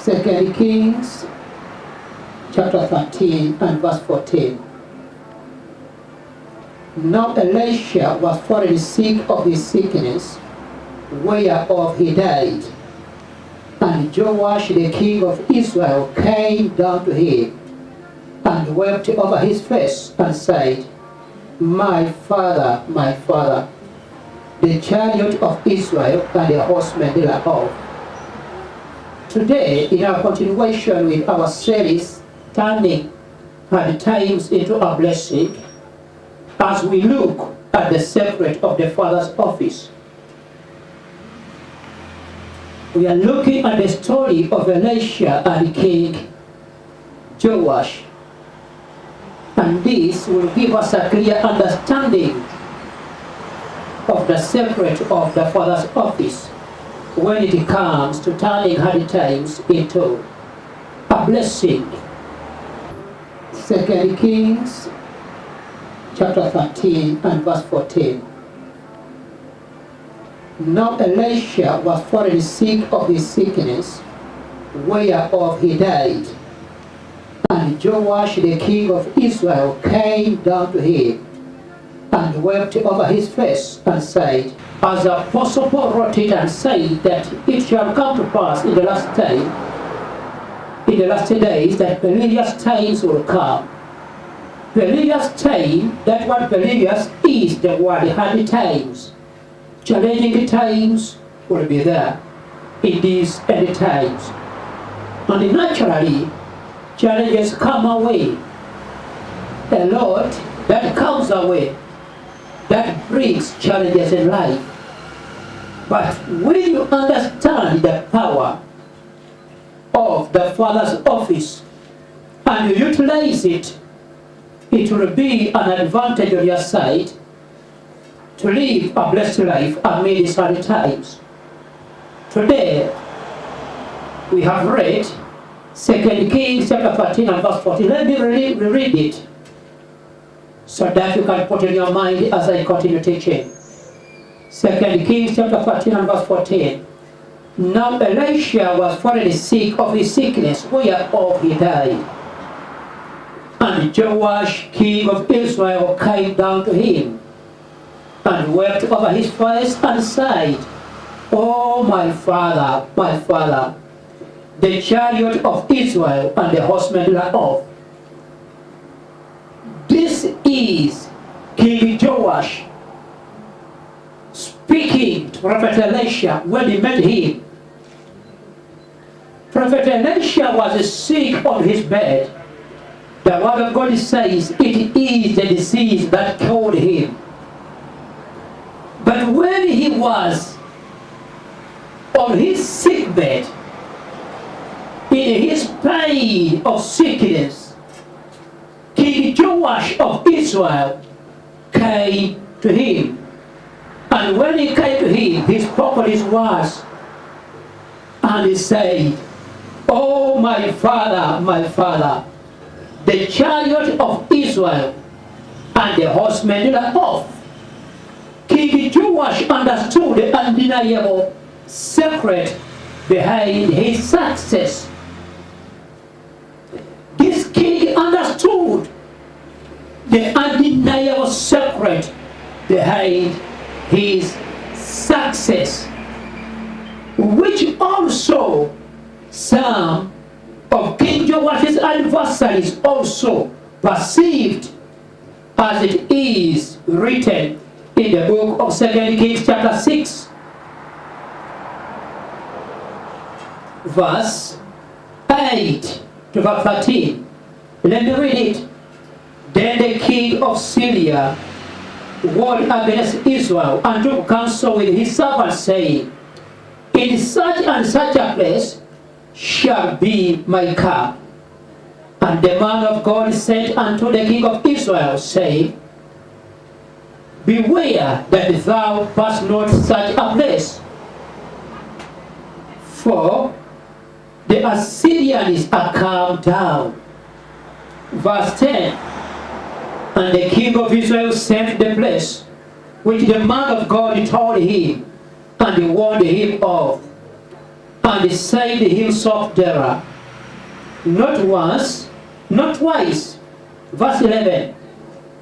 2 Kings chapter 13 and verse 14. Now Elisha was fallen sick of his sickness, whereof he died. And Joash the king of Israel came down to him, and wept over his face, and said, my father, the chariot of Israel and the horsemen thereof. Today, in our continuation with our series, Turning Hard Times into a Blessing, as we look at the secret of the Father's office. We are looking at the story of Elisha and King Joash. And this will give us a clear understanding of the secret of the Father's office when it comes to turning hard times into a blessing. 2 Kings chapter 13 and verse 14. Now Elisha was fallen sick of his sickness, whereof he died. And Joash the king of Israel came down to him, and wept over his face, and said, as the Apostle Paul wrote it and said, that it shall come to pass in the last time, in the last days, that perilous times will come. Perilous time, that what perilous is the word hard times. Challenging times will be there in these end times. And naturally, challenges come away. A lot that comes away, that brings challenges in life. But when you understand the power of the Father's office and you utilize it, it will be an advantage on your side to live a blessed life amid these hard times. Today, we have read 2 Kings chapter 13 and verse 14. Let me reread it so that you can put in your mind as I continue teaching. 2 Kings chapter 13 and verse 14. Now Elisha was fallen sick of his sickness, whereof he died. And Joash king of Israel came down to him, and wept over his face, and said, oh my father, the chariot of Israel and the horsemen thereof. This is King Joash speaking to Prophet Elisha when he met him. Prophet Elisha was sick on his bed. The word of God says it is the disease that killed him. But when he was on his sick bed, in his pain of sickness, King Joash of Israel came to him. And when he came to him, he spoke his words, and he said, oh my father, the chariot of Israel and the horsemen thereof. King Joash understood the undeniable secret behind his success. This king understood the undeniable secret behind his success, which also some of King Joash's adversaries also perceived, as it is written in the book of 2 Kings chapter 6, verse 8 to verse 13. Let me read it. Then the king of Syria warred against Israel, and took counsel with his servants, saying, in such and such a place shall be my camp. And the man of God said unto the king of Israel, saying, beware that thou pass not such a place, for the Assyrians are come down. Verse 10. And the king of Israel sent the place which the man of God told him, and he warned him of. and said himself there, not once, not twice. Verse 11.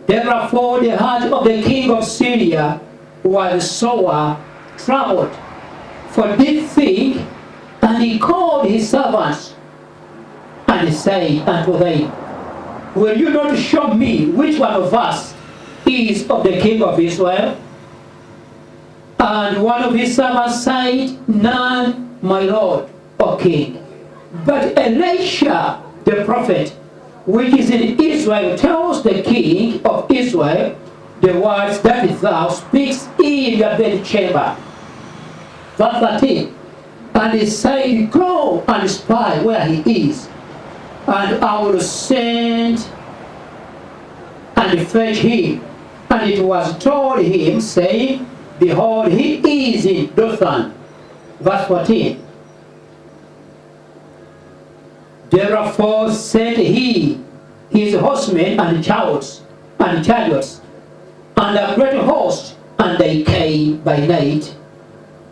Therefore the heart of the king of Syria was sore troubled for this thing, and he called his servants and said unto them, will you not show me which one of us is of the king of Israel? And one of his servants said, none, my lord, O king. But Elisha the prophet, which is in Israel, tells the king of Israel the words that thou speakest in your bedchamber. Verse 13. And he said, go and spy where he is, and I will send and fetch him. And it was told him, saying, behold, he is in Dothan. Verse 14. Therefore sent he his horsemen and chariots, and a great host, and they came by night,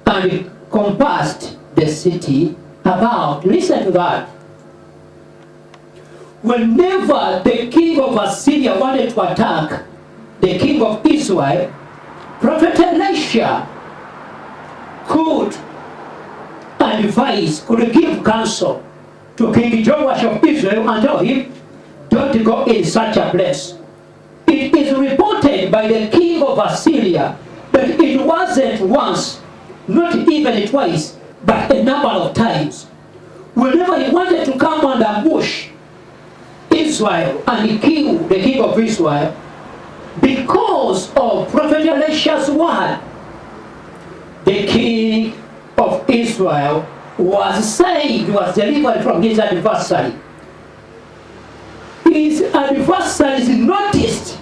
and compassed the city about. Listen to that. Whenever the king of Assyria wanted to attack the king of Israel, Prophet Elisha could advise, could give counsel to King Joash of Israel and tell him, don't go in such a place. It is reported by the king of Assyria that it wasn't once, not even twice, but a number of times. Whenever he wanted to come and ambush Israel and kill the king of Israel, because of Prophet Elisha's word, the king of Israel was saved, was delivered from his adversary. His adversaries noticed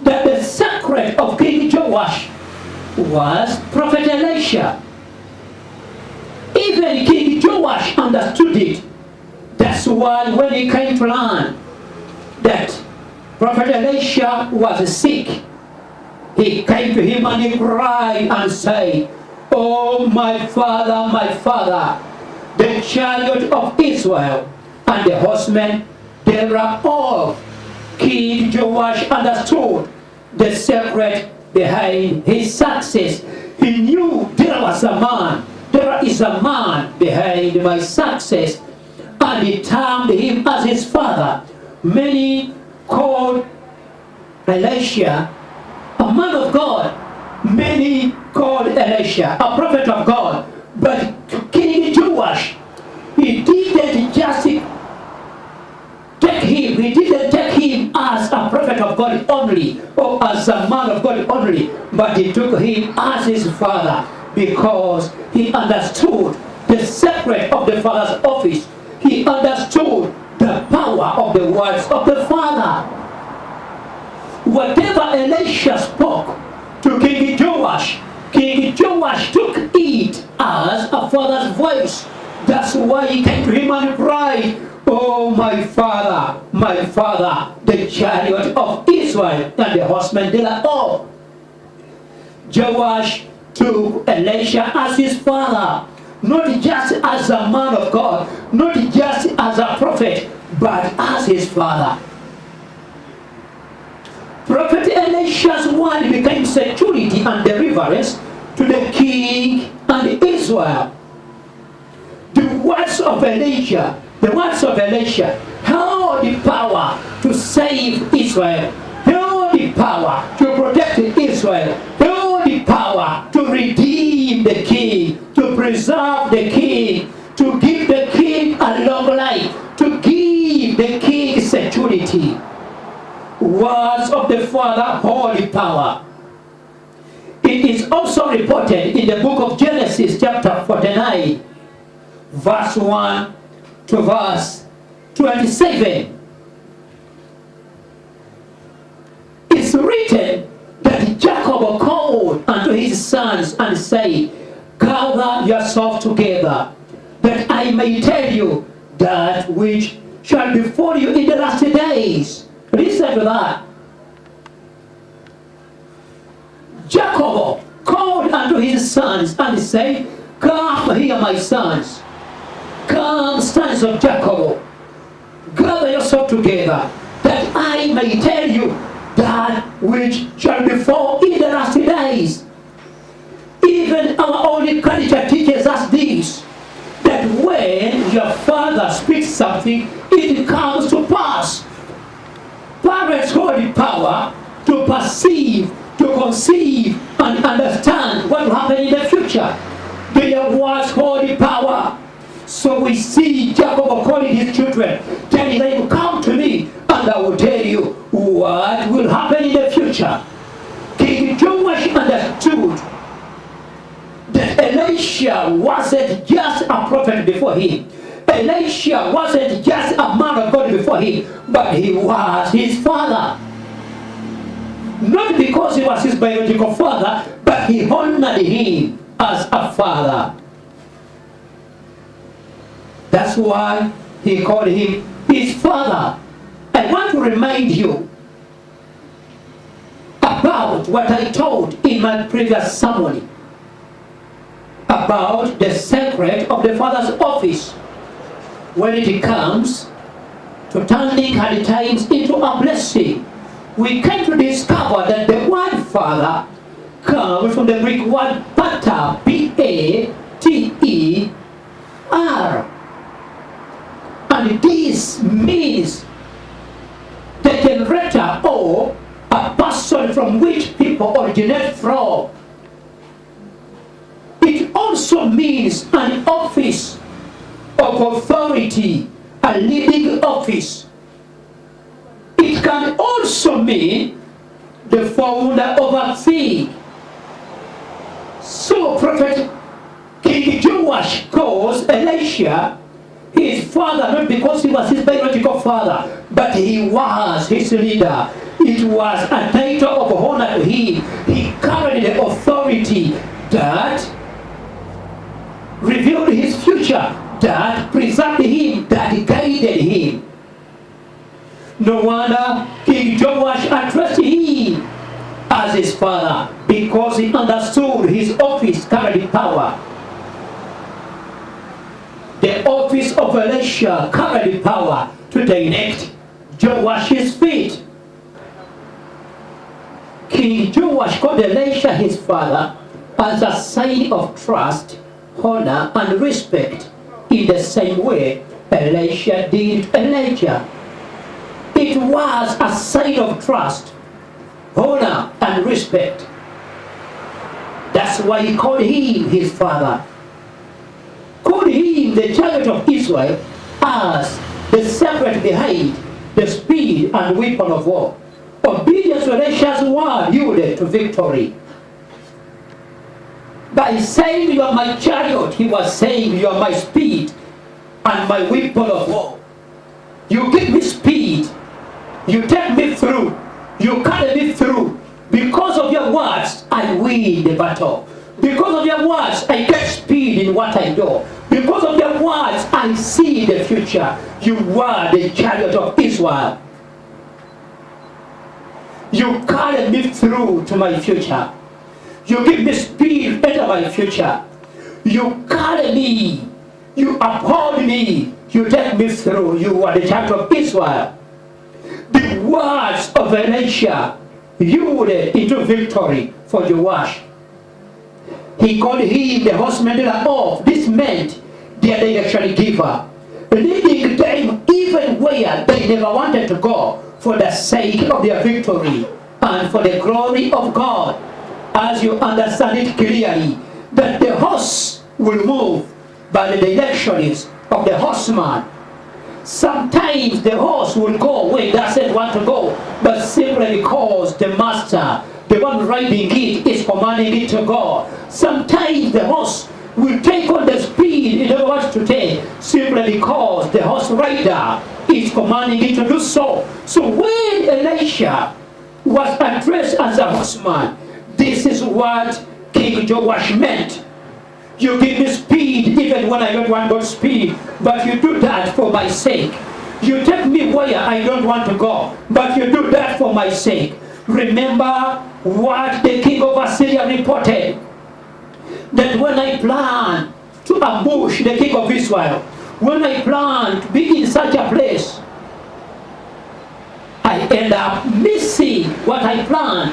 that the secret of King Joash was Prophet Elisha. Even King Joash understood it. That's why when he came to learn that Prophet Elisha was sick, he came to him and he cried and said, oh my father, the chariot of Israel and the horsemen thereof. King Joash understood the secret behind his success. He knew there is a man behind my success, and he termed him as his father. Many called Elisha a man of God. Many called Elisha a prophet of God. But King Joash, he didn't just take him as a prophet of God only, or as a man of God only, but he took him as his father, because he understood the secret of the father's office. He understood the power of the words of the father. Whatever Elisha spoke to King Joash took it as a father's voice. That's why he came to him and cried, oh my father, the chariot of Israel and the horsemen thereof. Joash took Elisha as his father, not just as a man of God, not just as a prophet, but as his father. Prophet Elisha's word became security and deliverance to the king and Israel. The words of Elisha held the power to save Israel, held the power to protect Israel, held the power to redeem the king, to preserve the king, to give the king a long life, to give the king security. Words of the Father hold the power. It is also reported in the book of Genesis chapter 49, verse 1 to verse 27. It's written that Jacob called unto his sons and said, gather yourself together, that I may tell you that which shall befall you in the last days. Listen to that. Jacob called unto his sons and said, come here, my sons. Come, sons of Jacob, gather yourself together, that I may tell you that which shall befall in the last days. Even our only culture teaches us this, that when your father speaks something, it comes to pass. Parents hold the power to perceive, to conceive, and understand what will happen in the future. Their words hold the power. So we see Jacob calling his children, telling them, come to me, and I will tell you what will happen in the future. King Joash understood that Elisha wasn't just a prophet before him. Elisha wasn't just a man of God before him, but he was his father. Not because he was his biological father, but he honored him as a father. That's why he called him his father. I want to remind you about what I told in my previous sermon about the secret of the father's office when it comes to turning hard times into a blessing. We came to discover that the word father comes from the Greek word pater, P-A-T-E-R. And this means the generator or a person from which people originate from. It also means an office of authority, a leading office. It can also mean the founder of a thing. So Prophet King Joash calls Elisha his father, not because he was his biological father, but he was his leader. It was a title of honor to him. He carried the authority that revealed his future, that preserved him, that guided him. No wonder King Joash addressed him as his father, because he understood his office carried power. The office of Elisha carried power to direct Joash's feet. King Joash called Elisha his father as a sign of trust, honor, and respect, in the same way Elisha did Elijah. It was a sign of trust, honor, and respect. That's why he called him his father. Called him the giant of Israel as the secret behind the speed and weapon of war. Obedience to Elisha's word yielded to victory. By saying you are my chariot, he was saying you are my speed and my weapon of war. You give me speed, you take me through, you carry me through. Because of your words, I win the battle. Because of your words, I get speed in what I do. Because of your words, I see the future. You are the chariot of Israel. You carry me through to my future. You give me speed into my future. You carry me. You uphold me. You take me through. You are the chariot of Israel. The words of Elisha yielded into victory for Joash. He called him the horseman of. This meant their direction giver, leading them even where they never wanted to go, for the sake of their victory and for the glory of God. As you understand it clearly, that the horse will move by the directions of the horseman. Sometimes the horse will go where it doesn't want to go, but simply because the master, the one riding it, is commanding it to go. Sometimes the horse will take on the speed it wants to take, simply because the horse rider is commanding it to do so. So when Elisha was addressed as a horseman, this is what King Joash meant. You give me speed even when I don't want God's speed, but you do that for my sake. You take me where I don't want to go, but you do that for my sake. Remember what the king of Assyria reported, that when I plan to ambush the king of Israel, when I plan to be in such a place, I end up missing what I planned.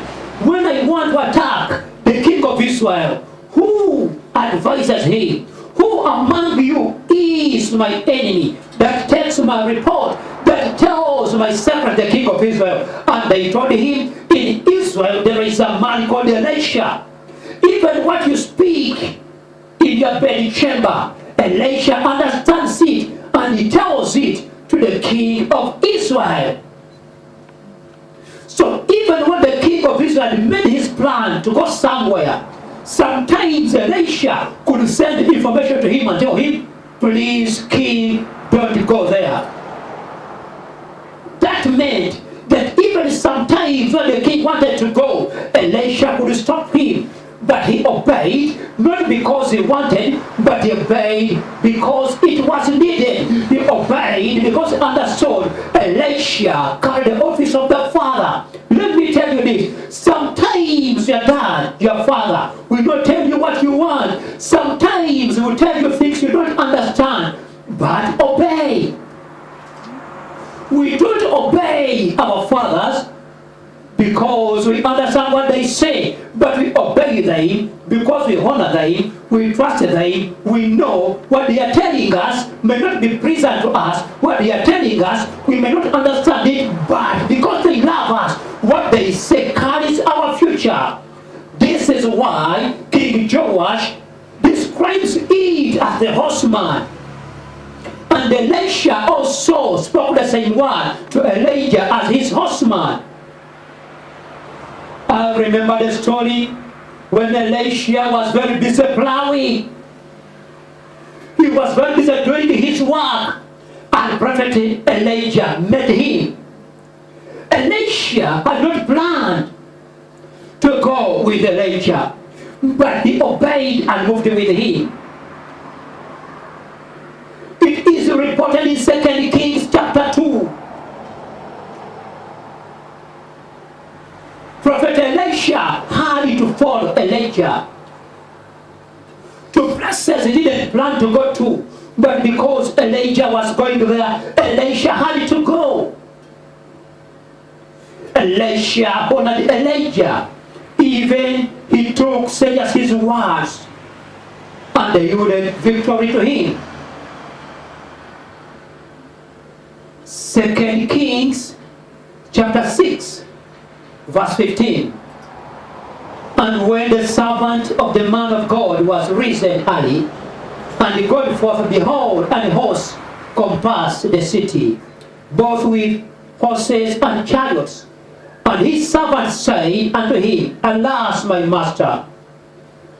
When I want to attack the king of Israel, who advises him? Who among you is my enemy that takes my report, that tells my secret, the king of Israel? And they told him, in Israel there is a man called Elisha. Even what you speak in your bed chamber, Elisha understands it and he tells it to the king of Israel. So even when the king of Israel made his plan to go somewhere, sometimes Elisha could send information to him and tell him, please, king, don't go there. That meant that even sometimes when the king wanted to go, Elisha could stop him. But he obeyed, not because he wanted, but he obeyed because it was needed. He obeyed because he understood Elisha carried the office of the father. Let me tell you this, sometimes your dad, your father, will not tell you what you want. Sometimes he will tell you things you don't understand, but obey. We don't obey our fathers because we understand what they say, but we obey them because we honor them, we trust them, we know what they are telling us may not be pleasant to us, what they are telling us we may not understand it, but because they love us, what they say carries our future. This is why King Joash describes it as the horseman. And Elisha also spoke the same word to Elijah as his horseman. I remember the story when Elisha was very busy plowing. He was very busy doing his work, and prophet Elijah met him. Elisha had not planned to go with Elijah, but he obeyed and moved with him. It is reported in 2 Kings chapter 2. Prophet Elisha had to follow Elijah to places he didn't plan to go to, but because Elijah was going there, Elisha had to go. Elisha honored Elijah. Even he took serious his words, and they yielded victory to him. 2 Kings chapter 6 verse 15. And when the servant of the man of God was risen early, and he gone forth, behold, an host compassed the city, both with horses and chariots. And his servant said unto him, alas, my master,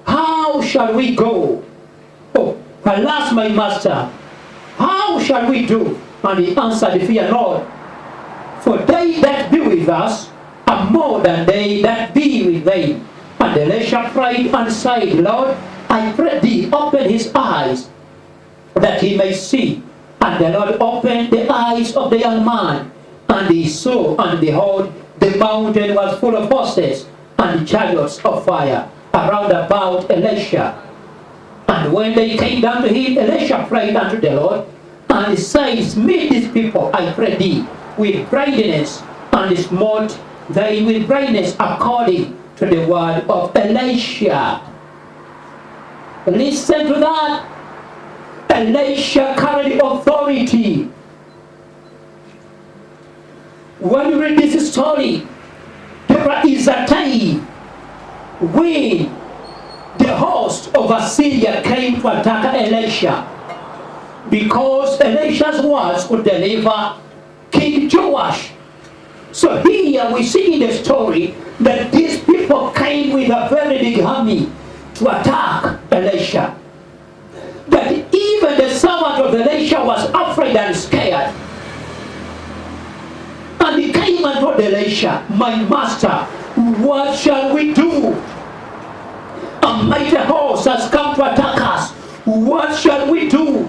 how shall we go? Oh, alas, my master, how shall we do? And he answered, fear not, for they that be with us are more than they that be with them. And Elisha prayed and said, Lord, I pray thee, open his eyes, that he may see. And the Lord opened the eyes of the young man, and he saw, and behold, the mountain was full of horses and chariots of fire around about Elisha. And when they came down to him, Elisha prayed unto the Lord, and he says, meet these people, I pray thee, with brightness, and smote they with brightness according to the word of Elisha. Listen to that. Elisha carried authority. When you read this story, there is a time when the host of Assyria came to attack Elisha, because Elisha's words could deliver King Joash. So here we see in the story that these people came with a very big army to attack Elisha. But even the servant of Elisha was afraid and scared. And he came and told Elisha, my master, what shall we do? A mighty host has come to attack us. What shall we do?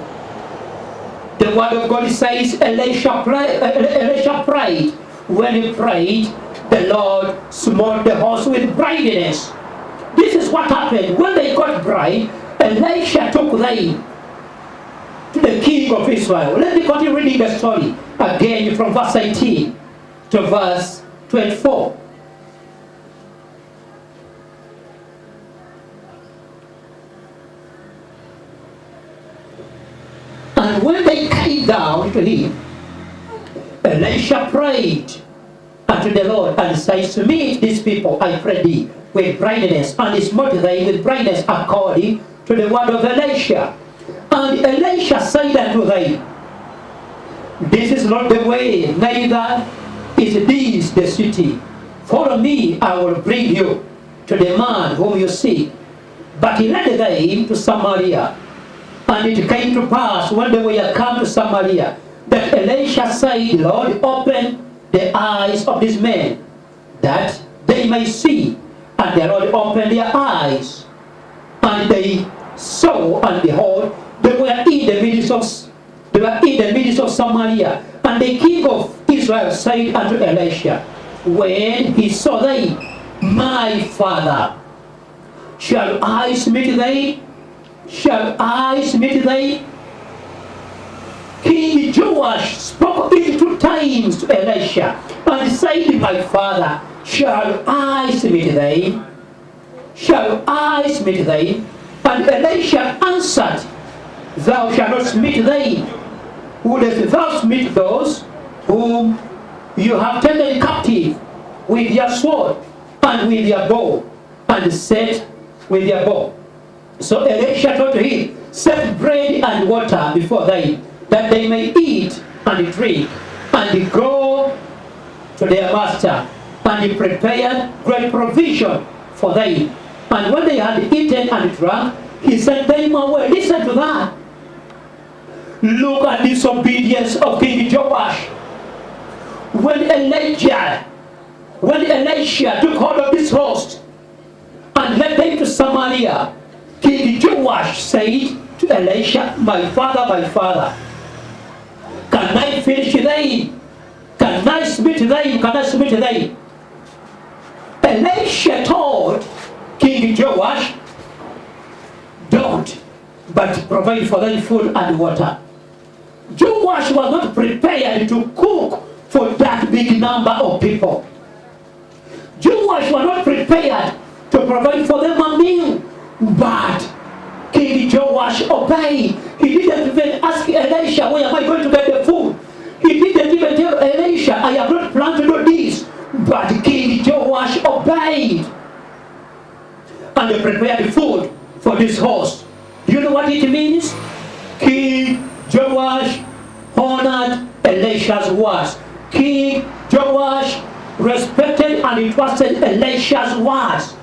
The word of God says Elisha prayed. When he prayed, the Lord smote the horse with brightness. This is what happened. When they got bright, Elisha took them to the the king of Israel. Let me continue reading the story again from verse 18 to verse 24. And when they came down to him, Elisha prayed unto the Lord and says, meet these people, I pray thee, with brightness, and smote them with brightness according to the word of Elisha. And Elisha said unto them, this is not the way, neither is this the city. Follow me, I will bring you to the man whom you seek. But he led them to Samaria. And it came to pass, when they were come to Samaria, that Elisha said, Lord, open the eyes of these men, that they may see. And the Lord opened their eyes, and they saw, and behold, they were in the midst of Samaria. And the king of Israel said unto Elisha, when he saw them, my father, shall I smite thee? Shall I smite thee? King Joash spoke it 2 times to Elisha, and said, my father, shall I smite thee? Shall I smite thee? And Elisha answered, thou shalt not smite thee. Wouldest thou smite those whom you have taken captive with your sword and with your bow, and set with your bow? So Elisha told him, set bread and water before them, that they may eat and drink, and go to their master. And he prepared great provision for them. And when they had eaten and drunk, he sent them away. Listen to that. Look at this obedience of King Joash. When Elisha took hold of this host and led them to Samaria, King Joash said to Elisha, my father, can I finish them? Can I smite them? Can I smite them? Elisha told King Joash, don't, but provide for them food and water. Joash was not prepared to cook for that big number of people. Joash was not prepared to provide for them a meal. But King Joash obeyed. He didn't even ask Elisha, where am I going to get the food? He didn't even tell Elisha, I have not planned to do this. But King Joash obeyed. And they prepared food for this host. Do you know what it means? King Joash honored Elisha's words. King Joash respected and trusted Elisha's words.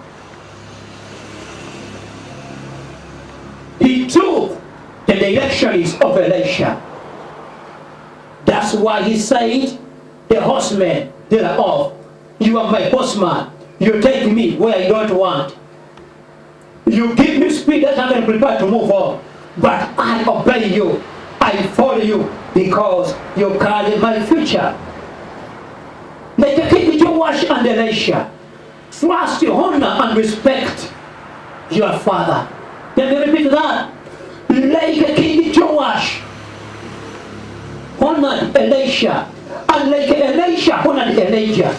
He took the directions of Elisha. That's why he said, the horsemen, they are off. You are my horseman. You take me where I don't want. You give me speed that I can prepare to move on. But I obey you. I follow you because you carry my future. Like the King Joash and Elisha, trust, honor, and respect your father. Let me repeat that. Like King Joash honored Elisha, and like Elisha honored Elijah,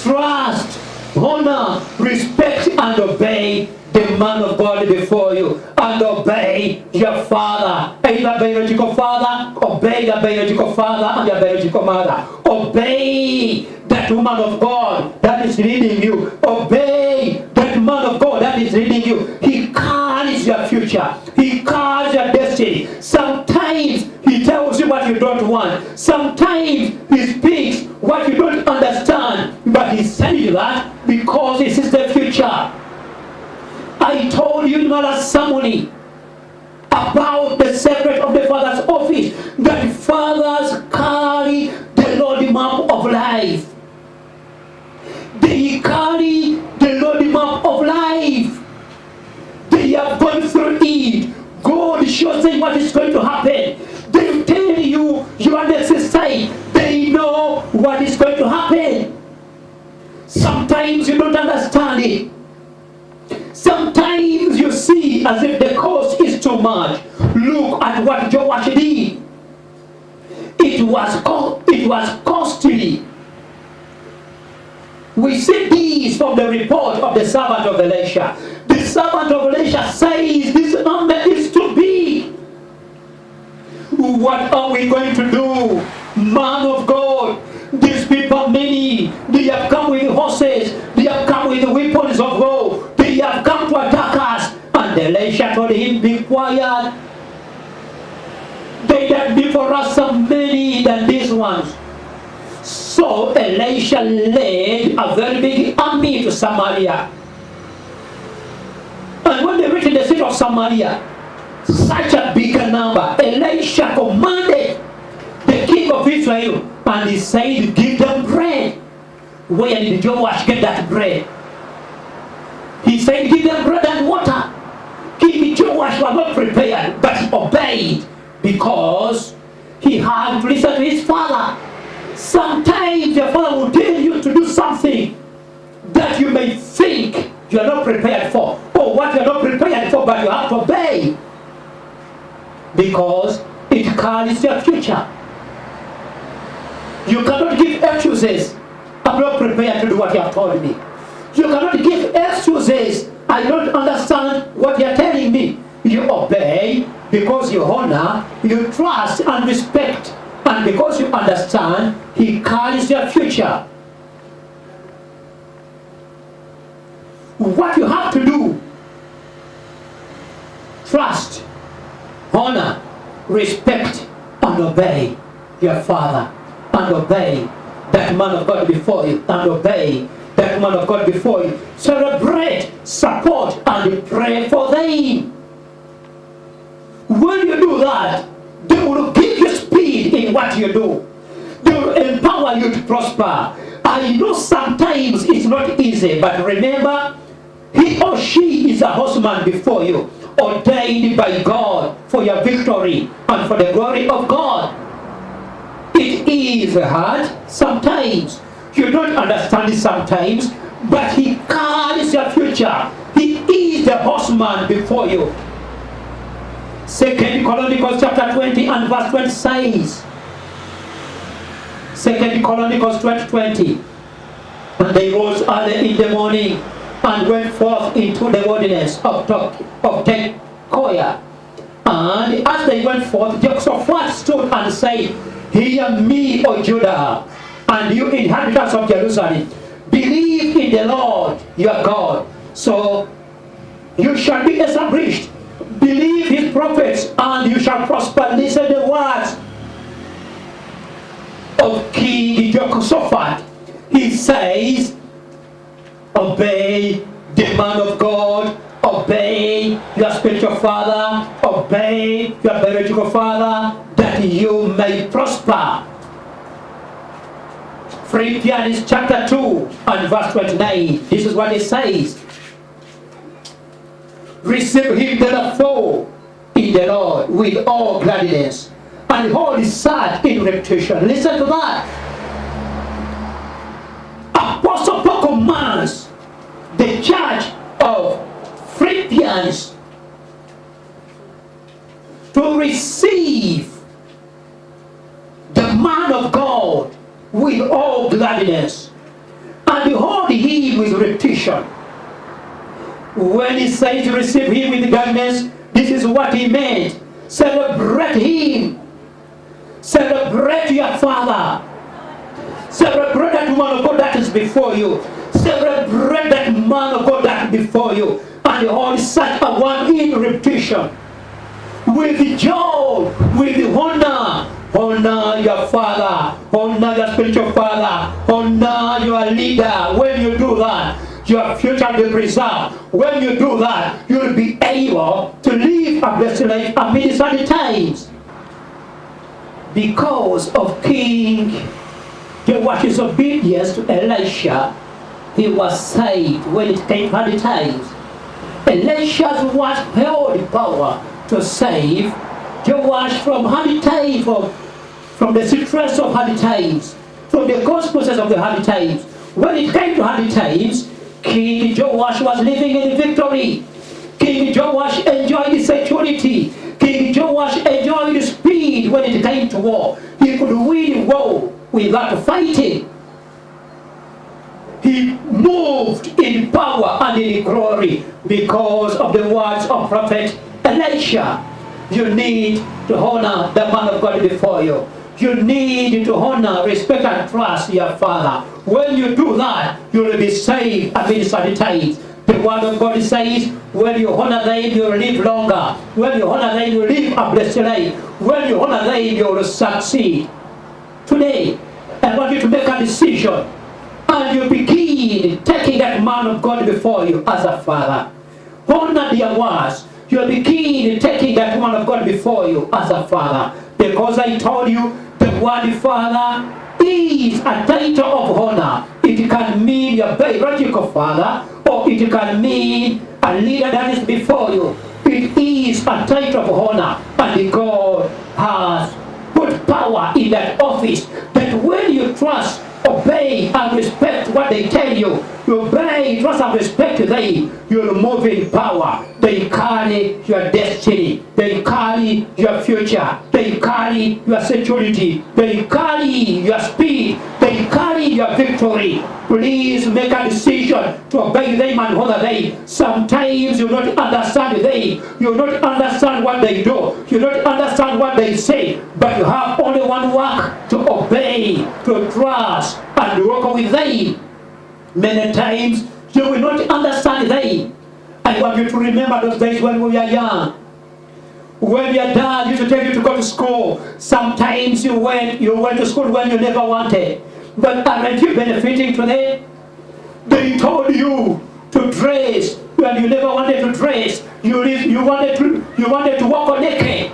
trust, honor, respect, and obey the man of God before you, and obey your father, either biological father, obey the biological father and your biological mother. Obey that woman of God that is leading you. Obey that man of God that is leading you. He carries your future. He carries your destiny. Sometimes he tells you what you don't want. Sometimes he speaks what you don't understand. But he's telling you that because this is the future. I told you in my last ceremony about the secret of the Father's office, that fathers carry the Lord map of life. They carry the Lord map of life. They have gone through it. God shows them what is going to happen. They tell you, you understand. They know what is going to happen. Sometimes you don't understand it. Sometimes you see as if the cost is too much. Look at what Joash did. It was costly. We see this from the report of the servant of Elisha. The servant of Elisha says this number is too big. What are we going to do? Man of God, these people many, they have come with horses, they have come with weapons of war, they have come to attack us. And Elisha told him, be quiet. They that be for us are many than these ones. So Elisha led a very big army to Samaria. And when they reached the city of Samaria, such a big number, Elisha commanded the king of Israel, and he said, give them bread. Where did Joash get that bread? He said, give them bread and water. King Joash was not prepared, but he obeyed because he had to listen to his father. Sometimes your father will tell you to do something that you may think you are not prepared for, or what you are not prepared for, but you have to obey because it carries your future. You cannot give excuses. I'm not prepared to do what you have told me. You cannot give excuses. I don't understand what you are telling me. You obey because you honor, you trust and respect, and because you understand he carries your future. What you have to do: trust, honor, respect, and obey your father, and obey that man of God before you, and obey that man of God before you. Celebrate, support, and pray for them. When you do that, they will give you speed in what you do. They will empower you to prosper. I know sometimes it's not easy, but remember, he or she is a horseman before you, ordained by God for your victory and for the glory of God. It is hard sometimes. You don't understand it sometimes, but he carries your future. He is the horseman before you. 2 Chronicles chapter 20 and verse 20 says, 2 Chronicles 20, and they rose early in the morning and went forth into the wilderness of Tekoa. And as they went forth, Jehoshaphat stood and said, hear me, O Judah, and you inhabitants of Jerusalem, believe in the Lord your God, so you shall be established. Believe his prophets, and you shall prosper. Listen to the words of King Jehoshaphat. He says, obey the man of God, obey your spiritual father, obey your biological father, that you may prosper. Philippians chapter 2 and verse 29. This is what it says. Receive him therefore in the Lord with all gladness, and hold his sad in reputation. Listen to that. Apostle Paul commands the church of Philippians to receive the man of God with all gladness and hold him with reputation. When he says receive him with gladness, this is what he meant. Celebrate him. Celebrate your father. Celebrate that man of God that is before you. Celebrate that man of God that is before you. And hold such a one in reputation. With joy, with honor. Honor your father. Honor your spiritual father. Honor your leader. When you do that, your future will be preserved. When you do that, you will be able to live a blessed life amidst sunny times. Because of King Joash's obedience to Elisha, he was saved when it came to hard times. Elisha's was held power to save Joash from hard times, from the stress of hard times, from the consequences of the hard times. When it came to hard times, King Joash was living in victory. King Joash enjoyed security. King Joash enjoyed speed when it came to war. He could win war without fighting. He moved in power and in glory because of the words of Prophet Elisha. You need to honor the man of God before you. You need to honor, respect, and trust your father. When you do that, you will be saved and be sanitized. The word of God says, when you honor them, you will live longer. When you honor them, you will live a blessed life. When you honor them, you will succeed. Today, I want you to make a decision. And you begin taking that man of God before you as a father. Honor their words. You begin taking that woman of God before you as a father. Because I told you, the word father is a title of honor. It can mean your biological father, or it can mean a leader that is before you. It is a title of honor. And God has put power in that office, that when you trust, obey, and respect what they tell you, you obey, trust, and respect them, you'll move in power. They carry your destiny. They carry your future. They carry your security. They carry your speed. They carry your victory. Please make a decision to obey them and honor them. Sometimes you don't understand them. You don't understand what they do. You don't understand what they say. But you have only one work: to obey, to trust, and walk with them. Many times you will not understand them. I want you to remember those days when we were young. When your dad used to tell you to go to school, sometimes you went to school when you never wanted. But aren't you benefiting today? They told you to dress when you never wanted to dress. You wanted to walk on naked.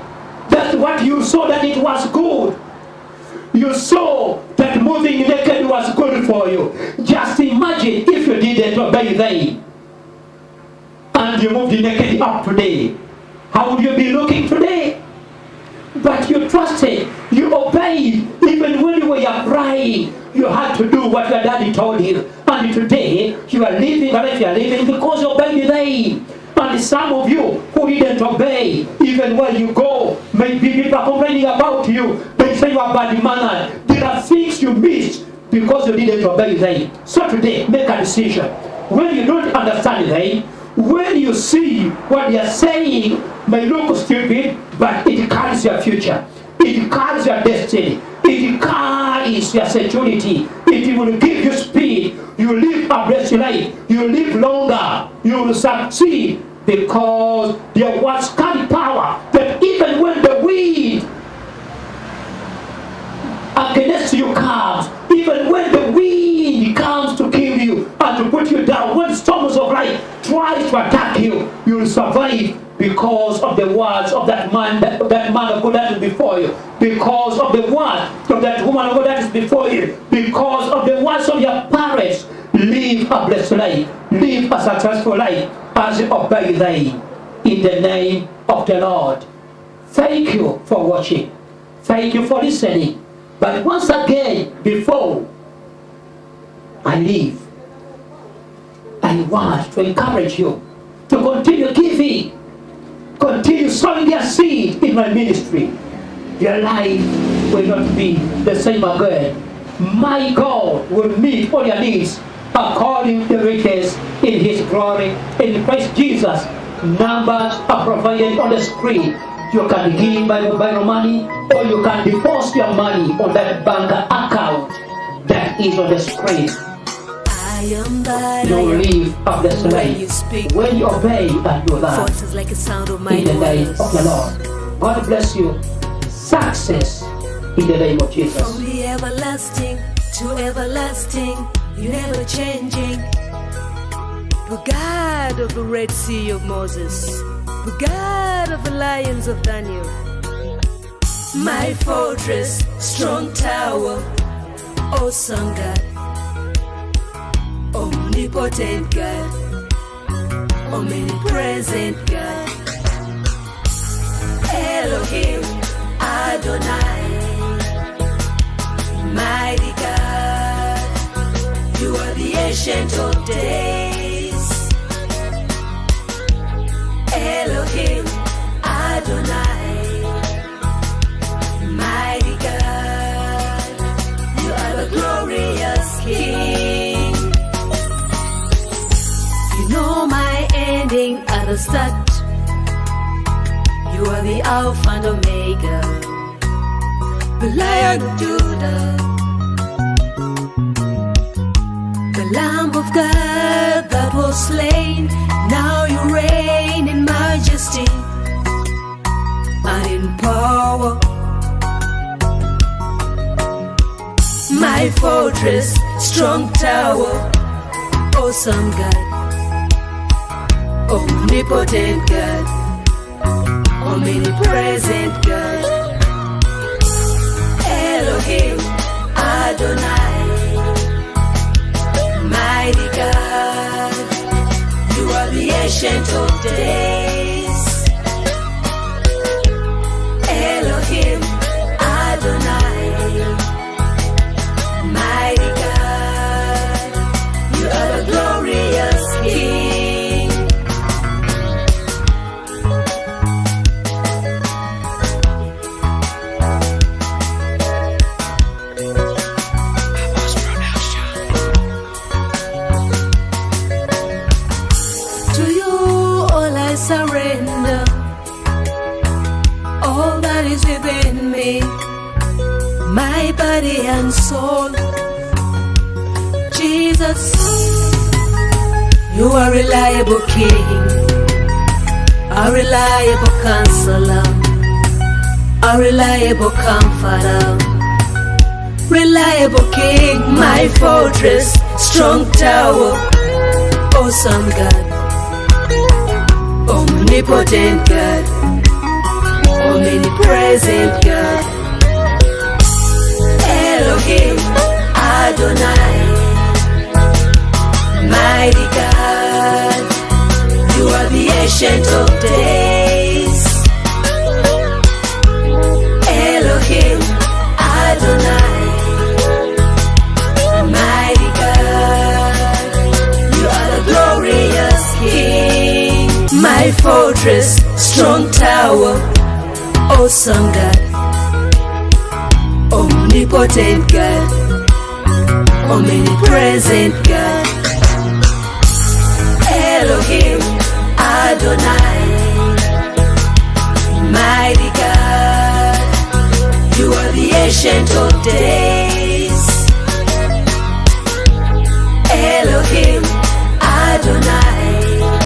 That's what you saw, that it was good. You saw that moving naked was good for you. Just imagine if you didn't obey them and you moved naked up today. How would you be looking today? But you trusted, you obeyed, even when you were crying. You had to do what your daddy told you. And today, you are living the life you are living because you obeyed them. And some of you who didn't obey, even when you go, maybe people are complaining about you. They say you are bad mannered. There are things you missed because you didn't obey them. So today, make a decision. When you don't understand them, when you see what they are saying may look stupid, but it carries your future. It carries your destiny. It carries your security. It will give you speed. You live a blessed life. You live longer. You will succeed because their words carry power. That even when the wind against you comes, even when the wind comes to kill you and to put you down, when storms of life tries to attack you, you will survive because of the words of that man of God that is before you, because of the word of that woman of God that is before you, because of the words of your parents. Live a blessed life, live a successful life as you obey them in the name of the Lord. Thank you for watching. Thank you for listening. But once again, before I leave, I want to encourage you to continue giving, continue sowing your seed in my ministry. Your life will not be the same again. My God will meet all your needs according to the riches in His glory in Christ Jesus. Numbers are provided on the screen. You can give by mobile money, or you can deposit your money on that bank account that is on the screen. You live a blessed life when you obey and do that. Like a sound of in the name of the Lord. God bless you. Success in the name of Jesus. From the everlasting to everlasting, you never changing. The God of the Red Sea of Moses, the God of the lions of Daniel, my fortress, strong tower, awesome God, omnipotent God, omnipresent God, Elohim, Adonai, mighty God, you are the ancient of days. Elohim, Adonai, mighty God. start. You are the Alpha and Omega, the Lion of Judah, the Lamb of God that was slain. Now you reign in majesty and in power. My fortress, strong tower, awesome God, omnipotent God, omnipresent God, Elohim, Adonai, mighty God, you are the ancient of days. Elohim, Adonai, mighty God, you are the glorious King. To you all I surrender, all that is within me, my body and soul. Jesus, you are reliable King, a reliable Counselor, a reliable Comforter, reliable King, my fortress, strong tower, awesome God, omnipotent God, omnipresent God, Elohim, Adonai, mighty God, you are the ancient of days. Elohim, Adonai, mighty God, you are the glorious King. My fortress, strong tower, awesome God, omnipotent God, omnipresent God, Elohim, Adonai, mighty God, you are the ancient of days.